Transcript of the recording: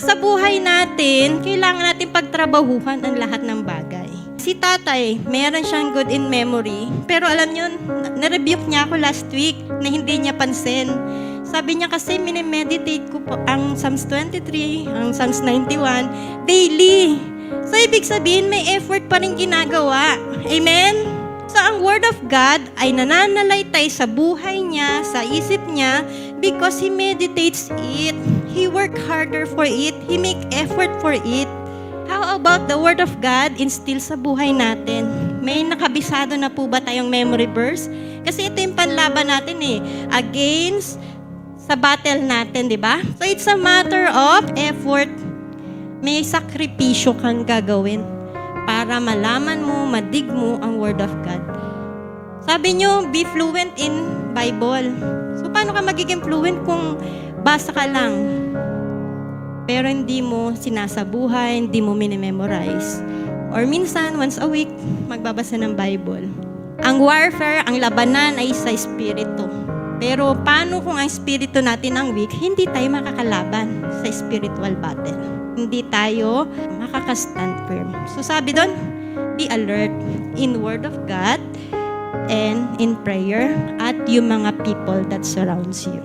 Sa buhay natin, kailangan natin pagtrabahuhan ang lahat ng bagay. Si tatay, meron siyang good in memory. Pero alam nyo, na-rebuke niya ako last week na hindi niya pansin. Sabi niya kasi, minimeditate ko po ang Psalms 23, ang Psalms 91, daily. So, ibig sabihin, may effort pa rin ginagawa. Amen? So, ang Word of God ay nananalaytay sa buhay niya, sa isip niya, because He meditates it. He work harder for it. He make effort for it. How about the Word of God instill sa buhay natin? May nakabisado na po ba tayong memory verse? Kasi ito yung panlaban natin against sa battle natin, di ba? So it's a matter of effort. May sakripisyo kang gagawin para malaman mo, madig mo ang Word of God. Sabi nyo, be fluent in Bible. So paano ka magiging fluent kung basa ka lang? Pero hindi mo sinasabuhay, hindi mo minimemorize. Or minsan, once a week, magbabasa ng Bible. Ang warfare, ang labanan ay sa espiritu. Pero paano kung ang espiritu natin ang weak, hindi tayo makakalaban sa spiritual battle. Hindi tayo makakastand firm. So sabi doon, be alert in Word of God and in prayer at yung mga people that surrounds you.